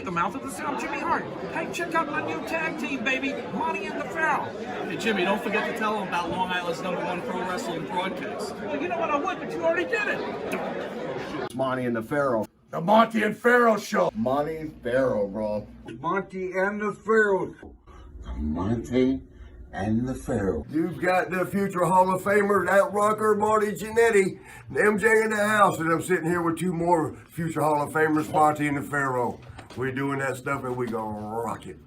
the mouth of the South, Jimmy Hart. Hey, check out my new tag team, baby, Monty and the Pharaoh. Hey, Jimmy, don't forget to tell them about Long Island's #1 pro wrestling broadcast. Well, you know what, I would, but you already did it. It's Monty and the Pharaoh. The Monty and Pharaoh Show. Monty and Pharaoh, bro. Monty and the Pharaoh. The Monty and the Pharaoh. You've got the future Hall of Famer, that rocker, Marty Jannetty, MJ in the house, and I'm sitting here with two more future Hall of Famers, Monty and the Pharaoh. We're doing that stuff and we gonna rock it.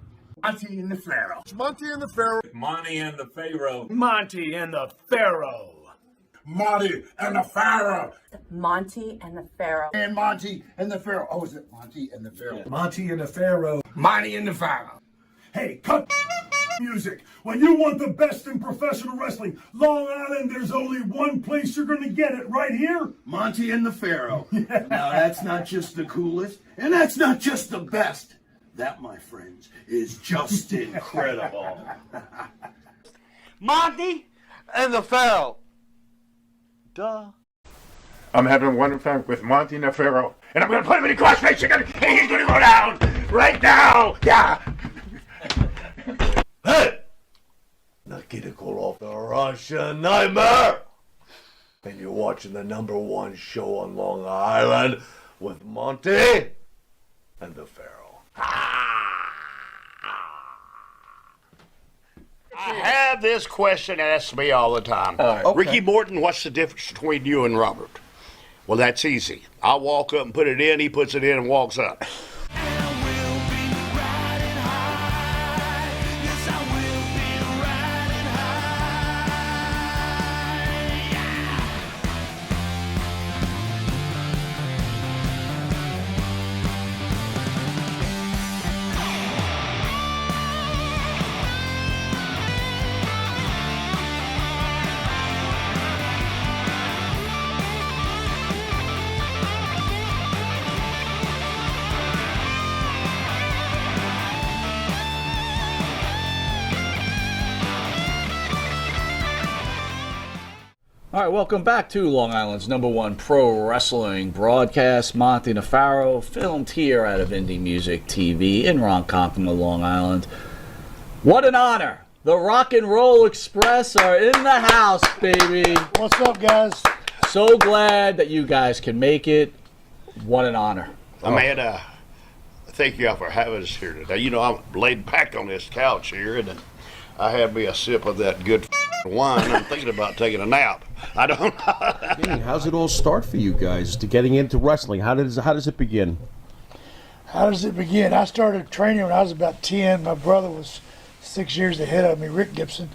Monty and the Pharaoh. It's Monty and the Pharaoh. Monty and the Pharaoh. Monty and the Pharaoh. Monty and the Pharaoh. Monty and the Pharaoh. And Monty and the Pharaoh. Oh, is it Monty and the Pharaoh? Monty and the Pharaoh. Monty and the Pharaoh. Hey, cut music. When you want the best in professional wrestling, Long Island, there's only one place you're going to get it, right here. Monty and the Pharaoh. Now, that's not just the coolest, and that's not just the best. That, my friends, is just incredible. Monty and the Pharaoh. Duh. I'm having one fun with Monty and the Pharaoh, and I'm gonna put him in the crossface again, and he's gonna go down right now. Yeah. Hey! Nikita Koloff, the Russian Nightmare! And you're watching the #1 show on Long Island with Monty and the Pharaoh. I have this question asked me all the time. Okay. Ricky Morton, what's the difference between you and Robert? Well, that's easy. I walk up and put it in, he puts it in and walks up. All right, welcome back to Long Island's #1 pro wrestling broadcast. Monty and the Pharaoh, filmed here out of Indie Music TV in Ronkonkoma, Long Island. What an honor! The Rock and Roll Express are in the house, baby. What's up, guys? So glad that you guys can make it. What an honor. Amanda, thank you for having us here today. You know, I'm laid back on this couch here, and I had me a sip of that good wine. I'm thinking about taking a nap. I don't know. How's it all start for you guys to getting into wrestling? How does it begin? How does it begin? I started training when I was about 10. My brother was 6 years ahead of me, Rick Gibson.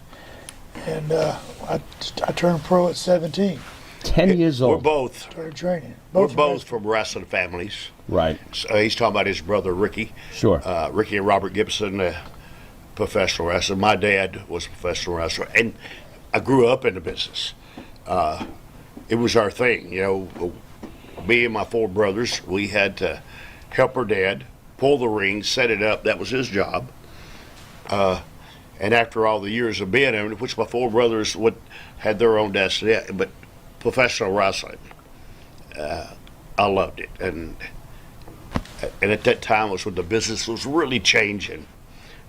And I turned pro at 17. 10 years old. We're both. Started training. We're both from wrestling families. Right. So he's talking about his brother Ricky. Sure. Ricky and Robert Gibson, professional wrestler. My dad was a professional wrestler, and I grew up in the business. It was our thing, you know. Me and my 4 brothers, we had to help our dad pull the ring, set it up. That was his job. And after all the years of being in it, which my 4 brothers had their own destiny, but professional wrestling, I loved it. And at that time was when the business was really changing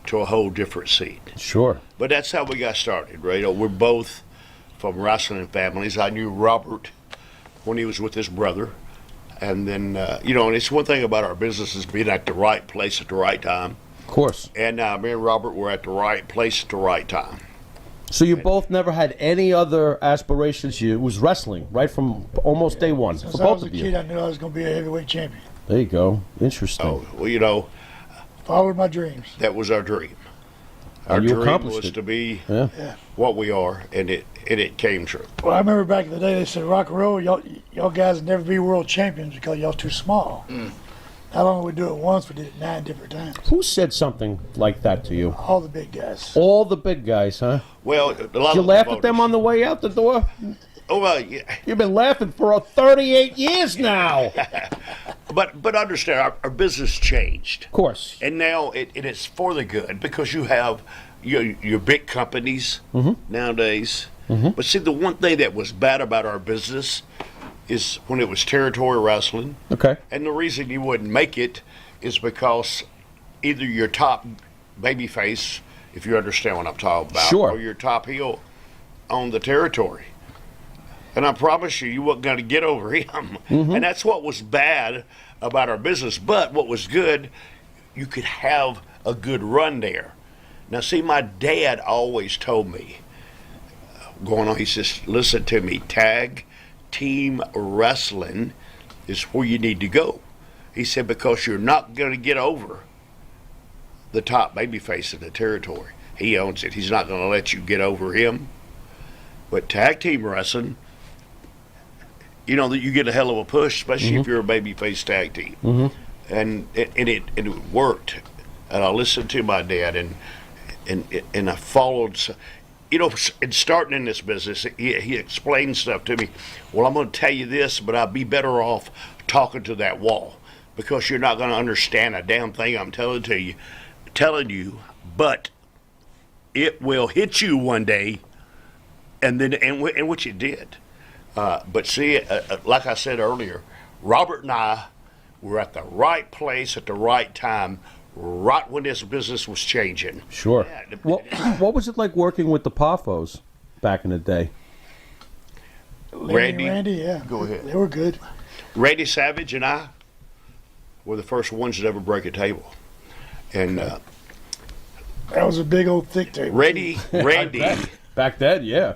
to a whole different scene. Sure. But that's how we got started, right? You know, we're both from wrestling families. I knew Robert when he was with his brother. And then, you know, and it's one thing about our business is being at the right place at the right time. Of course. And me and Robert were at the right place at the right time. So you both never had any other aspirations? It was wrestling, right from almost day one. Since for I both was a of kid, you. I knew I was going to be a heavyweight champion. There you go. Interesting. Oh, well, you know, Followed my dreams. that was our dream. Our And you dream accomplished was it. to be Yeah. what we are, and it came true. Well, I remember back in the day they said, rock and roll, y'all guys would never be world champions because y'all too small. How long would we do it once? We did it 9 different times. Who said something like that to you? All the big guys. All the big guys, huh? Well, a lot Did you of laugh the at them voters- on the way out the door? Oh, well, yeah. You've been laughing for 38 years now. But understand, our business changed. Of course. And now it's for the good because you have your big companies nowadays. But see, the one thing that was bad about our business is when it was territory wrestling. Okay. And the reason you wouldn't make it is because either your top babyface, if you understand what I'm talking about, Sure. or your top heel on the territory. And I promise you, you weren't going to get over him. And that's what was bad about our business. But what was good, you could have a good run there. Now, see, my dad always told me, going on, he says, listen to me, tag team wrestling is where you need to go. He said, because you're not going to get over the top babyface in the territory. He owns it. He's not going to let you get over him. But tag team wrestling, you know that you get a hell of a push, especially if you're a babyface tag team. And it worked. And I listened to my dad, and I followed. You know, in starting in this business, he explained stuff to me. Well, I'm going to tell you this, but I'd be better off talking to that wall, because you're not going to understand a damn thing I'm telling you. But it will hit you one day, and which it did. But see, like I said earlier, Robert and I were at the right place at the right time, right when this business was changing. Sure. Yeah, What was it like working with the Poffos back in the day? Randy, yeah. go ahead. They were good. Randy Savage and I were the first ones to ever break a table. And That was a big old thick table. Randy, Back then, yeah.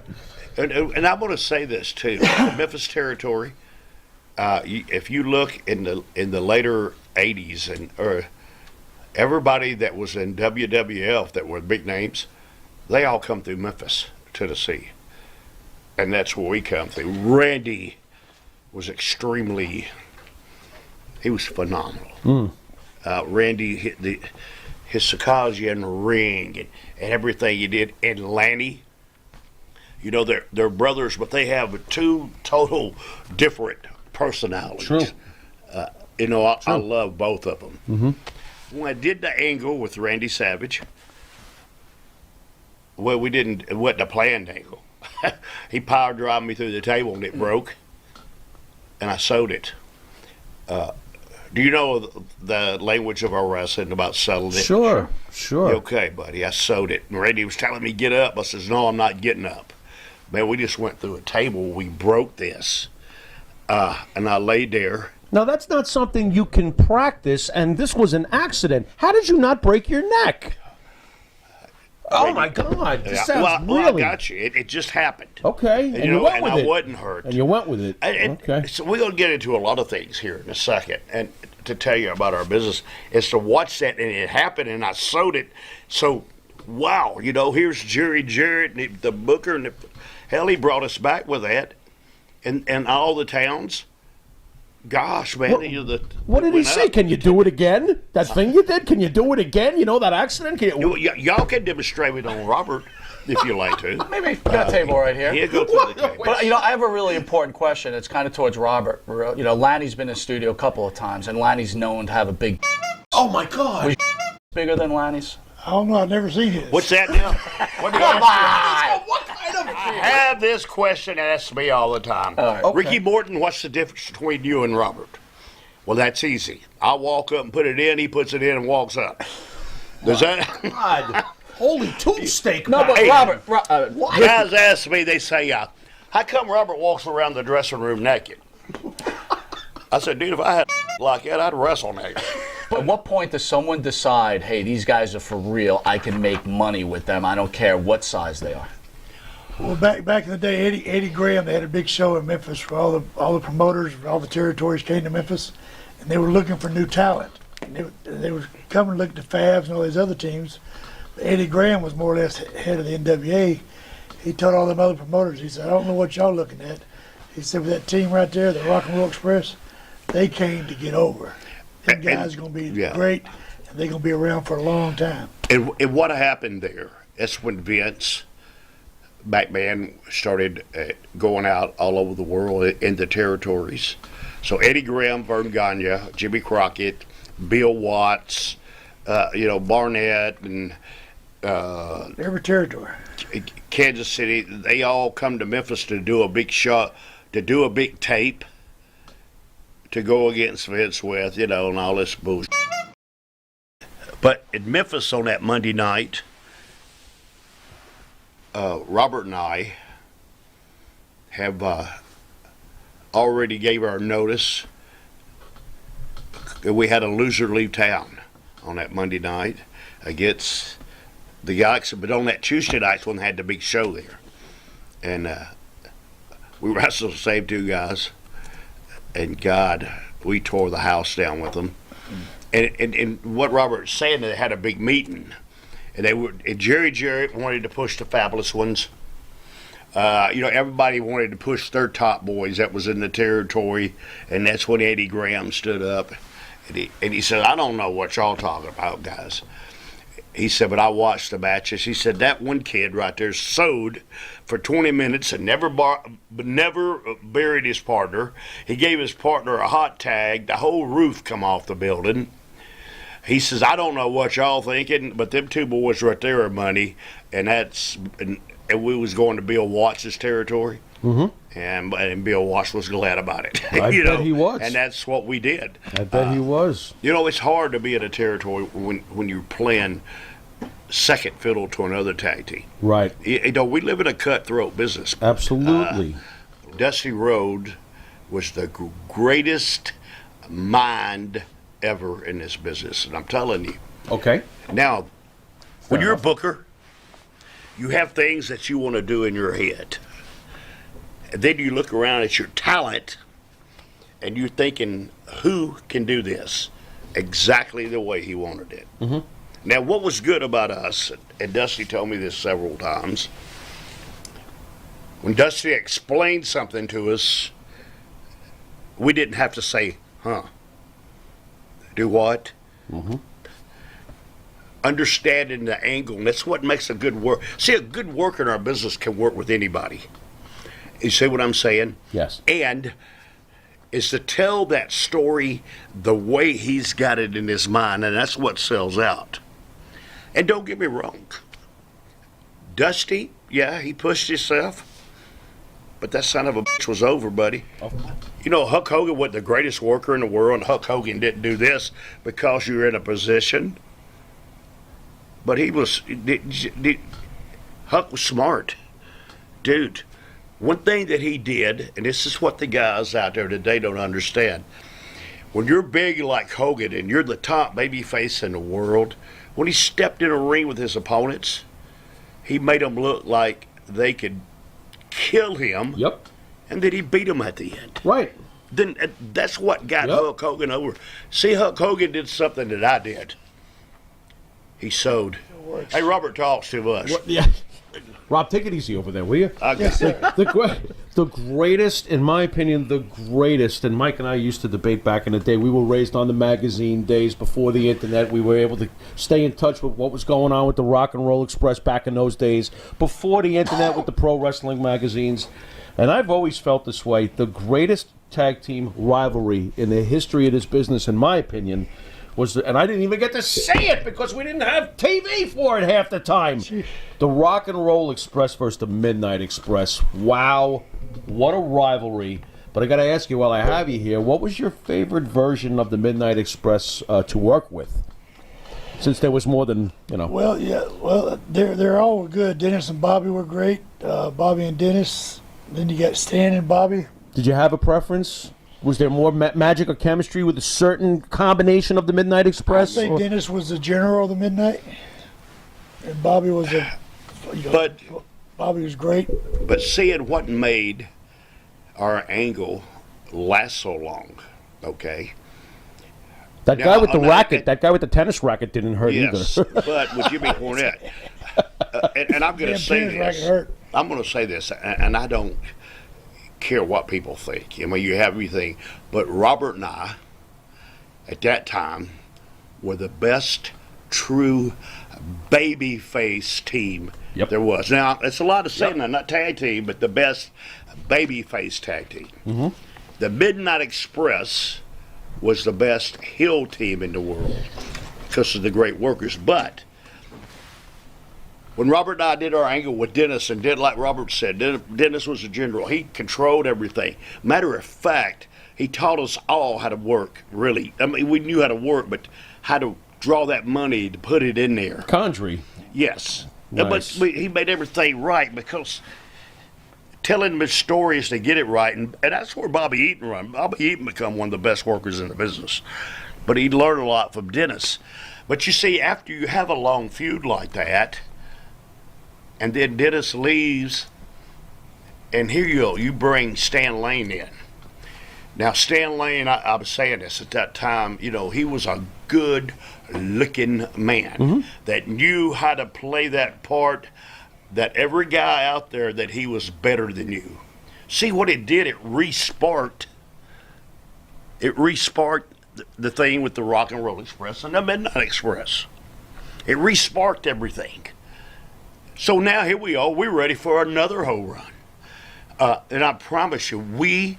and I want to say this too: the Memphis territory. If you look in the later '80s, and everybody that was in WWF that were big names, they all come through Memphis, Tennessee, and that's where we come through. Randy was he was phenomenal. Randy hit his psychology in the ring and everything he did. And Lanny, you know, they're brothers, but they have two total different personalities. True. You know, I love both of them. When I did the angle with Randy Savage, well, it wasn't a planned angle. He power drived me through the table and it broke, and I sewed it. Do you know the language of our wrestling about settling it? Sure. Okay, buddy, I sewed it. And Randy was telling me, get up. I says, no, I'm not getting up. Man, we just went through a table. We broke this. And I laid there. Now, that's not something you can practice, and this was an accident. How did you not break your neck? Oh, my God. This sounds really... I got you. It just happened. Okay, And, and you went with I it. wasn't hurt. And you went with it. Okay. So we're going to get into a lot of things here in a second, and to tell you about our business is to watch that, and it happened, and I sewed it. So, wow, you know, here's Jerry Jarrett, and the booker, and hell, he brought us back with that, and all the towns. Gosh, man. What did he say? Can you do it again? That thing you did? Can you do it again? You know, that accident? Y'all can demonstrate it on Robert if you like to. Maybe got a table right here. Yeah, go to the table. But, you know, I have a really important question. It's kind of towards Robert. You know, Lanny's been in the studio a couple of times, and Lanny's known to have a big... Oh, my God. Was bigger than Lanny's? I don't know. I've never seen his. What's that now? What kind of... I have this question asked me all the time. Right. Okay. Ricky Morton, what's the difference between you and Robert? Well, that's easy. I walk up and put it in, he puts it in and walks up. Does that... God. Holy tube steak. No, but Hey, Robert... guys ask me, they say, how come Robert walks around the dressing room naked? I said, dude, if I had like that, I'd wrestle naked. At what point does someone decide, hey, these guys are for real, I can make money with them, I don't care what size they are? Well, back in the day, Eddie Graham, they had a big show in Memphis for all the promoters, all the territories came to Memphis, and they were looking for new talent. And they were coming looking to Fabs and all these other teams. But Eddie Graham was more or less head of the NWA. He told all them other promoters, he said, I don't know what y'all looking at. He said, with that team right there, the Rock and Roll Express, they came to get over. Them guys are going to be great, and they're going to be around for a long time. And what happened there, that's when Vince McMahon started going out all over the world in the territories. So Eddie Graham, Vern Gagne, Jimmy Crockett, Bill Watts, Barnett, and every territory. Kansas City, they all come to Memphis to do a big shot, to do a big tape, to go against Vince with, and all this bullshit. But in Memphis on that Monday night, Robert and I have already gave our notice. We had a loser leave town on that Monday night against the Galaxy, but on that Tuesday night's when they had the big show there. And we wrestled the same two guys, and God, we tore the house down with them. And what Robert's saying, they had a big meeting, and Jerry wanted to push the Fabulous Ones. Everybody wanted to push their top boys that was in the territory, and that's when Eddie Graham stood up, and he said, "I don't know what y'all talking about, guys." He said, "But I watched the matches." He said, "That one kid right there sewed for 20 minutes and never buried his partner. He gave his partner a hot tag. The whole roof come off the building." He says, "I don't know what y'all thinking, but them two boys right there are money, and we was going to Bill Watts' territory." Mm-hmm. And Bill Watts was glad about it. I bet he was. And that's what we did. I bet he was. It's hard to be in a territory when you're playing second fiddle to another tag team. Right. We live in a cutthroat business. Absolutely. Dusty Rhodes was the greatest mind ever in this business, and I'm telling you. Okay. Now, when you're a booker, you have things that you want to do in your head. And then you look around at your talent, and you're thinking, who can do this exactly the way he wanted it? Mm-hmm. Now, what was good about us, and Dusty told me this several times, when Dusty explained something to us, we didn't have to say, huh. Do what? Mm-hmm. Understanding the angle, and that's what makes a good work. See, a good worker in our business can work with anybody. You see what I'm saying? Yes. And is to tell that story the way he's got it in his mind, and that's what sells out. And don't get me wrong, Dusty, yeah, he pushed himself, but that son of a bitch was over, buddy. Oh. Huck Hogan wasn't the greatest worker in the world, and Huck Hogan didn't do this because you're in a position. But he was, Huck was smart. Dude, one thing that he did, and this is what the guys out there today don't understand, when you're big like Hogan and you're the top baby face in the world, when he stepped in a ring with his opponents, he made them look like they could kill him. Yep. And then he beat them at the end. Right. Then that's what got Hulk Hogan over. See, Hulk Hogan did something that I did. He sewed. Hey, Robert talks too much. Yeah. Rob, take it easy over there, will you? Yes, the greatest, in my opinion, the greatest, and Mike and I used to debate back in the day. We were raised on the magazine days before the internet. We were able to stay in touch with what was going on with the Rock and Roll Express back in those days, before the internet with the pro wrestling magazines. And I've always felt this way. The greatest tag team rivalry in the history of this business, in my opinion, was, and I didn't even get to say it because we didn't have TV for it half the time. The Rock and Roll Express versus the Midnight Express. Wow, what a rivalry. But I got to ask you, while I have you here, what was your favorite version of the Midnight Express to work with? Since there was more than, Well, yeah, they're all good. Dennis and Bobby were great. Bobby and Dennis. Then you got Stan and Bobby. Did you have a preference? Was there more magic or chemistry with a certain combination of the Midnight Express? I think Dennis was the general of the Midnight, and Bobby was Bobby was great. But seeing what made our angle last so long, okay? That guy with the racket, that guy with the tennis racket didn't hurt yes, either. but with Jimmy Cornette, and I'm going to say this. I'm going to say this, and I don't care what people think. You have everything. But Robert and I, at that time, were the best true baby-face team there was. Now, it's a lot of saying, not tag team, but the best baby-face tag team. Mm-hmm. The Midnight Express was the best heel team in the world because of the great workers. But when Robert and I did our angle with Dennis, and did like Robert said, Dennis was a general. He controlled everything. Matter of fact, he taught us all how to work, really. I mean, we knew how to work, but how to draw that money to put it in there. Condry. Yes. Nice. But he made everything right because telling him his stories to get it right, and that's where Bobby Eaton run. Bobby Eaton become one of the best workers in the business. But he learned a lot from Dennis. But you see, after you have a long feud like that, and then Dennis leaves, and here you go, you bring Stan Lane in. Now, Stan Lane, I was saying this at that time, you know, he was a good-looking man that knew how to play that part, that every guy out there that he was better than you. See what it did? It re-sparked the thing with the Rock and Roll Express and the Midnight Express. It re-sparked everything. So now here we are. We're ready for another whole run. And I promise you, we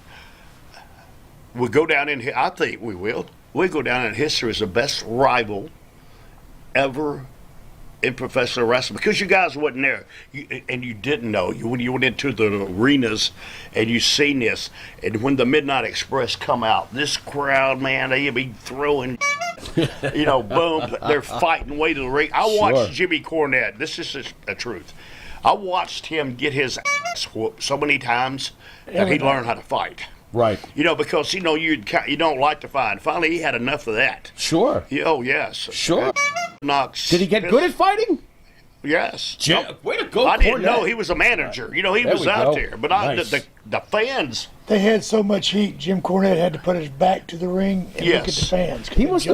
will go down in here. I think we will. We'll go down in history as the best rival ever in professional wrestling, because you guys wasn't there, and you didn't know. When you went into the arenas and you seen this, and when the Midnight Express come out, this crowd, man, they'd be throwing, you know, boom, they're fighting way to the ring. I watched Jimmy Cornette. This is the truth. I watched him get his ass whooped so many times that he learned how to fight. Right. You know, because, you know, you don't like to fight. Finally, he had enough of that. Sure. Oh, yes. Sure. Knox. Did he get good at fighting? Yes. Way to go, I didn't Cornette. know he was a manager. You know, he was out there. But Nice. the fans. They had so much heat, Jim Cornette had to put his back to the ring and look at the fans. He must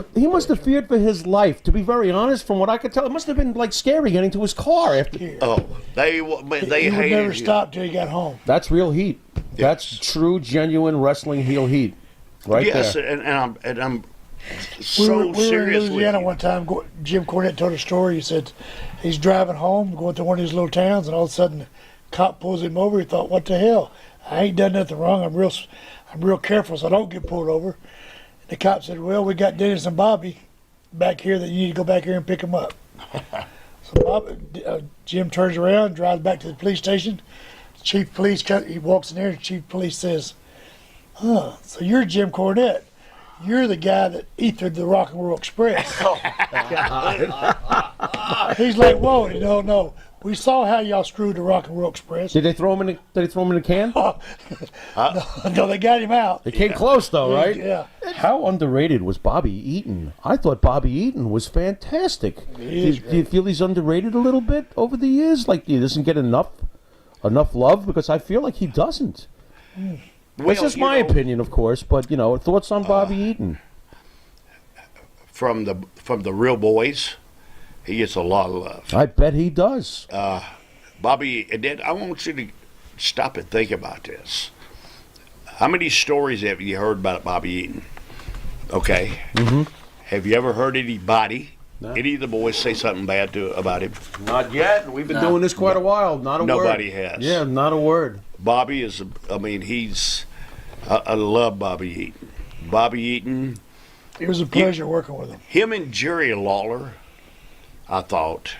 have feared for his life. To be very honest, from what I could tell, it must have been like scary getting to his car after. Oh, they He hated would never you. stop till he got home. That's real heat. That's true, genuine wrestling heel heat, right yes, there. and I'm We so were in serious with Louisiana you. one time. Jim Cornette told a story. He said he's driving home, going to one of these little towns, and all of a sudden, the cop pulls him over. He thought, "What the hell? I ain't done nothing wrong. I'm real careful, so I don't get pulled over." The cop said, "Well, we got Dennis and Bobby back here. That you need to go back here and pick them up." So Jim turns around, drives back to the police station. Chief police, he walks in there, and chief police says, "Huh? So you're Jim Cornette? You're the guy that ethered the Rock and Roll Express." He's like, "Whoa, no. We saw how y'all screwed the Rock and Roll Express." Did they throw him in? Did they throw him in a can? No, they got him out. They came close though, right? Yeah. How underrated was Bobby Eaton? I thought Bobby Eaton was fantastic. Do you feel he's underrated a little bit over the years? Like he doesn't get enough love? Because I feel like he doesn't. That's just my opinion, of course. But thoughts on Bobby Eaton? From the real boys, he gets a lot of love. I bet he does. Bobby, and then I want you to stop and think about this. How many stories have you heard about Bobby Eaton? Okay. Mm-hmm. Have you ever heard any of the boys say something bad about him? Not yet. We've been doing this quite a while. Not a word. Nobody has. Yeah, not a word. Bobby is, I love Bobby Eaton. Bobby Eaton. It was a pleasure working with him. Him and Jerry Lawler, I thought,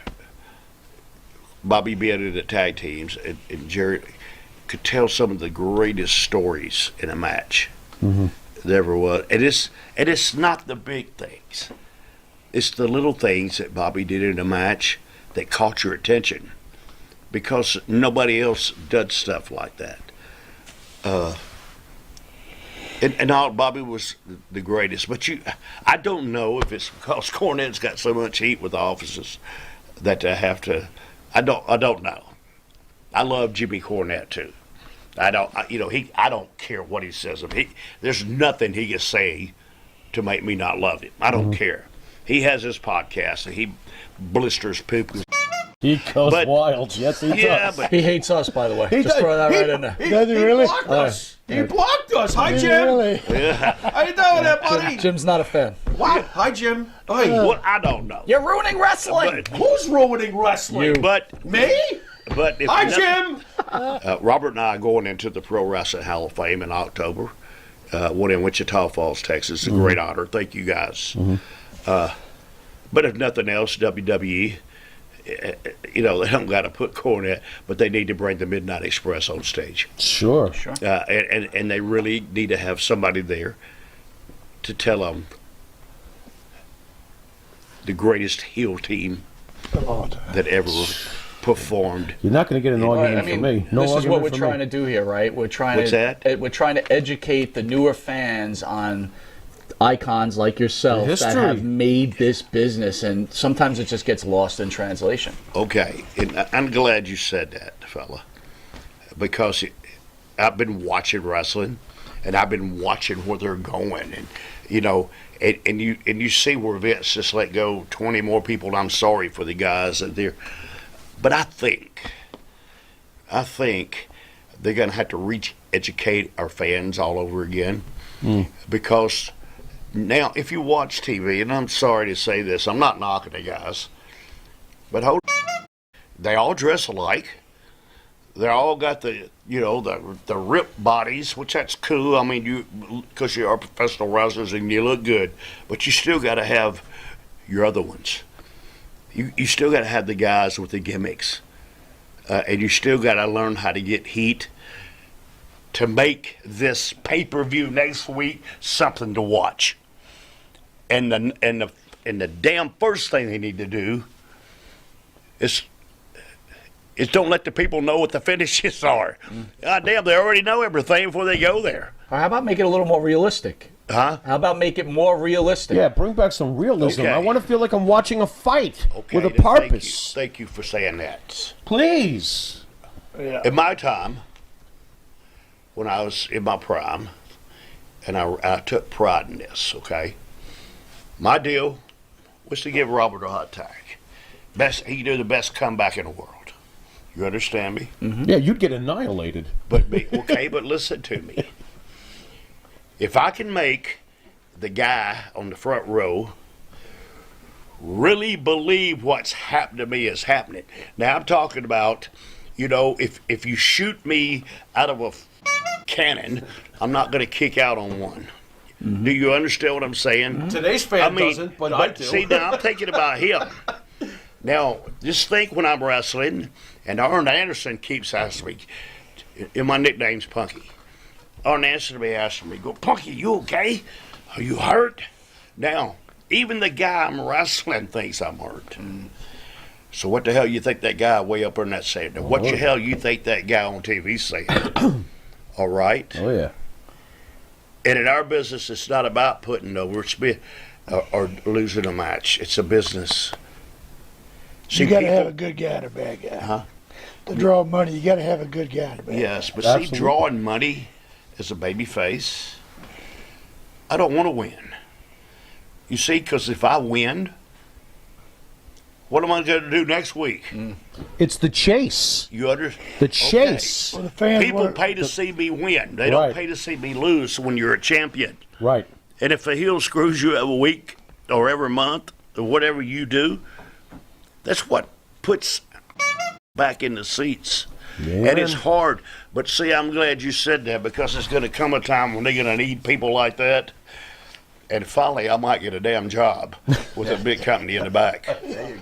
Bobby being in the tag teams, and Jerry could tell some of the greatest stories in a match there ever was. And it's not the big things. It's the little things that Bobby did in a match that caught your attention, because nobody else does stuff like that. And all, Bobby was the greatest. But I don't know if it's because Cornette's got so much heat with the offices that they have to. I don't know. I love Jimmy Cornette too. I don't care what he says of him. There's nothing he can say to make me not love him. I don't care. He has his podcast and he blisters people. He goes wild. Yes, he does. But he hates us, by the way. Just throw that right in there. Does he really? Blocked us. He blocked us. Hi, Did he Jim. really? yeah. How you doing there, buddy? Jim's not a fan. What? Hi, Jim. Hey. Well, I don't know. You're ruining wrestling. Who's ruining wrestling? You. But Me? But if Hi, nothing- Jim. Robert and I are going into the Pro Wrestling Hall of Fame in October. One in Wichita Falls, Texas. It's a great honor. Thank you guys. But if nothing else, WWE, they don't got to put Cornette, but they need to bring the Midnight Express on stage. Sure. And they really need to have somebody there to tell them the greatest heel team that ever performed. You're not going to get an argument I mean, from me. No this is what argument we're from trying me. to do here, right? We're trying What's that? We're trying to educate the newer fans on icons like yourself The that history. have made this business, and sometimes it just gets lost in translation. Okay, and I'm glad you said that, fella, because I've been watching wrestling, and I've been watching where they're going, and you know, and you see where Vince just let go 20 more people. And I'm sorry for the guys that they're, but I think they're gonna have to re-educate our fans all over again, because. Now, if you watch TV, and I'm sorry to say this, I'm not knocking the guys, but they all dress alike. They all got the ripped bodies, which that's cool. I mean, because you are professional wrestlers and you look good, but you still got to have your other ones. You still got to have the guys with the gimmicks, and you still got to learn how to get heat to make this pay-per-view next week something to watch. And the damn first thing they need to do is don't let the people know what the finishes are. God damn, they already know everything before they go there. How about make it a little more realistic? Huh? How about make it more realistic? Yeah, bring back some realism. Okay. I want to feel like I'm watching a fight Okay, with a then purpose. Thank you for saying that. Please. In my time, when I was in my prime, and I took pride in this, okay? My deal was to give Robert a hot tag. He could do the best comeback in the world. You understand me? Yeah, you'd get annihilated. But listen to me. If I can make the guy on the front row really believe what's happened to me is happening. Now I'm talking about, if you shoot me out of a cannon, I'm not going to kick out on one. Do you understand what I'm saying? Today's fan doesn't, but I do. See, now I'm thinking about him. Now, just think when I'm wrestling, and Arn Anderson keeps asking me, and my nickname's Punky. Arn Anderson be asking me, Punky, you okay? Are you hurt? Now, even the guy I'm wrestling thinks I'm hurt. So what the hell you think that guy way up there in that saying? Now, what the hell you think that guy on TV saying? All right? Oh, yeah. And in our business, it's not about putting over or losing a match. It's a business. See, You got to have a good guy and a bad guy. Huh? To draw money, you got to have a good guy and a bad guy. Yes, but Absolutely. see, drawing money as a baby face, I don't want to win. You see, because if I win, what am I going to do next week? It's the chase. You understand? The chase. Well, the fans People want- pay to see me win. They Right. don't pay to see me lose when you're a champion. Right. And if a heel screws you every week or every month or whatever you do, that's what puts back in the seats. Yeah. And it's hard. But see, I'm glad you said that, because it's going to come a time when they're going to need people like that. And finally, I might get a damn job with a big company in the back.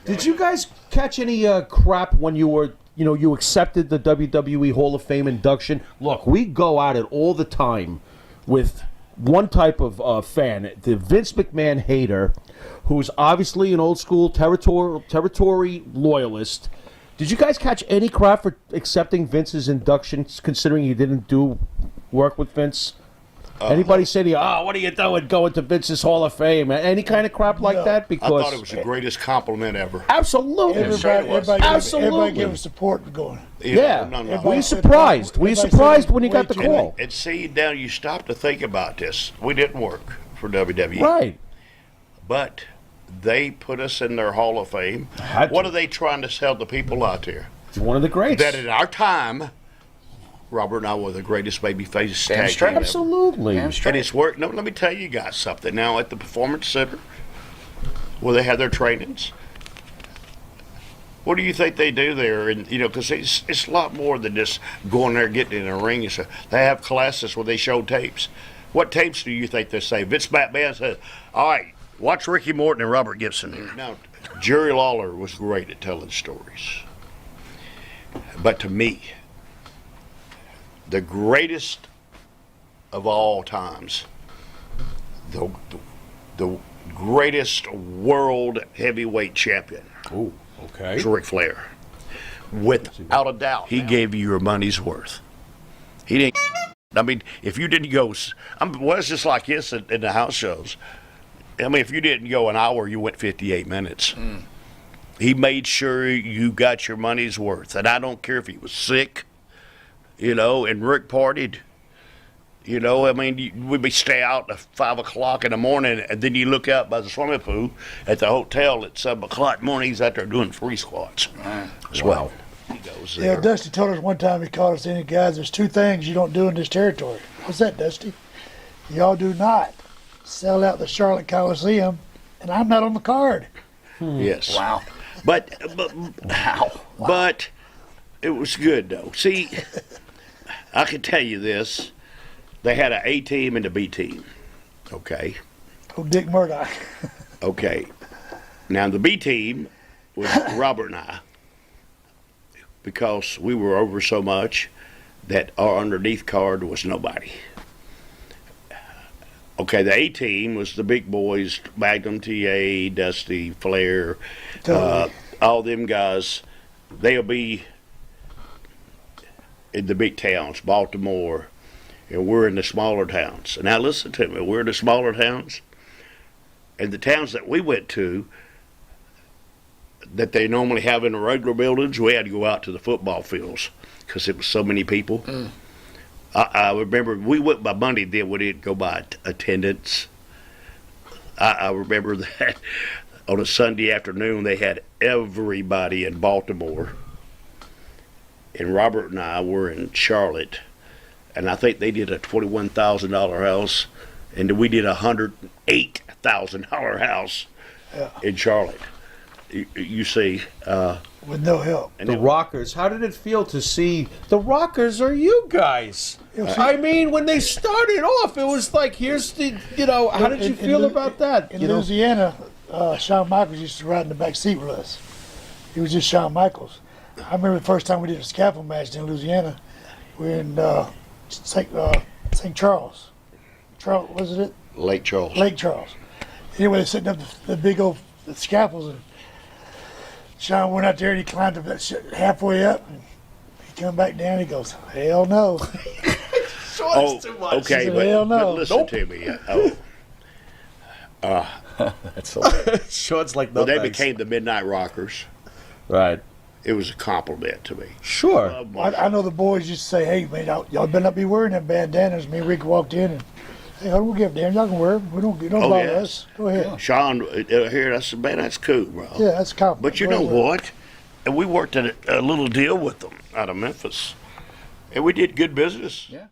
Did you guys catch any crap when you were, you accepted the WWE Hall of Fame induction? Look, we go at it all the time with one type of fan, the Vince McMahon hater, who's obviously an old school territory loyalist. Did you guys catch any crap for accepting Vince's induction, considering you didn't do work with Vince? Anybody say to you, what are you doing going to Vince's Hall of Fame? Any kind of crap like that? I Because thought it was the greatest compliment ever. absolutely. Everybody give us support for going. Yeah. No. Were you Everybody surprised? said- Were you everybody surprised said when you got the way too call? And see, now you stop to think about this. We didn't work for WWE. Right. But they put us in their Hall of Fame. Had to. What are they trying to sell the people out there? It's one of the greats. That in our time, Robert and I were the greatest babyface Damn tag straight. team ever. Absolutely. Damn straight. And it's worked. No, let me tell you guys something. Now at the Performance Center, where they have their trainings, what do you think they do there? And because it's a lot more than just going there, getting in a ring. And stuff. They have classes where they show tapes. What tapes do you think they say? Vince McMahon says, "All right, watch Ricky Morton and Robert Gibson here." Now, Jerry Lawler was great at telling stories, but to me, the greatest of all times, the greatest world heavyweight champion. Ooh, okay. It's Ric Flair. Without a doubt. He gave you your money's worth. He didn't. I mean, if you didn't go, well, it's just like this in the house shows. I mean, if you didn't go an hour, you went 58 minutes. He made sure you got your money's worth. And I don't care if he was sick, and Rick partied. I mean, we'd stay out at 5 o'clock in the morning, and then you look out by the swimming pool at the hotel at 7 o'clock in the morning. He's out there doing free squats as well. He goes there. Yeah, Dusty told us one time, he called us in, guys, there's 2 things you don't do in this territory. What's that, Dusty? Y'all do not sell out the Charlotte Coliseum, and I'm not on the card. Yes. Wow. But Wow. But it was good, though. See, I can tell you this. They had an A team and a B team. Okay. Oh, Dick Murdoch. Okay. Now, the B team was Robert and I, because we were over so much that our underneath card was nobody. Okay, the A team was the big boys, Magnum TA, Dusty, Flair, Totally. all them guys. They'll be in the big towns, Baltimore, and we're in the smaller towns. Now listen to me, we're in the smaller towns, and the towns that we went to that they normally have in the regular buildings, we had to go out to the football fields because it was so many people. I remember we went by Monday, then we didn't go by attendance. I remember that on a Sunday afternoon they had everybody in Baltimore, and Robert and I were in Charlotte, and I think they did a $21,000 house, and we did a $108,000 house in Charlotte. You see, with no help. The Rockers. How did it feel to see the Rockers are you guys? I mean, when they started off, it was like, here's the, how did you feel about that? In Louisiana, Shawn Michaels used to ride in the back seat with us. He was just Shawn Michaels. I remember the first time we did a scaffold match in Louisiana. We were in St. Charles. Was it? Lake Charles. Lake Charles. Anyway, they're setting up the big old scaffolds, and Shawn went out there and he climbed up that shit halfway up, and he come back down. He goes, "Hell no." Too much. Okay, but listen to me. That's hilarious. Shorts like well, they became the Midnight Rockers. Right. It was a compliment to me. Sure. I know the boys used to say, "Hey, man, y'all better not be wearing them bandanas." Me and Rick walked in, and hey, I don't give a damn. Y'all can wear them. We don't bother us. Go ahead. Sean, here, I said, man, that's cool, bro. Yeah, that's a compliment. But you know what? And we worked a little deal with them out of Memphis, and we did good business. Yeah.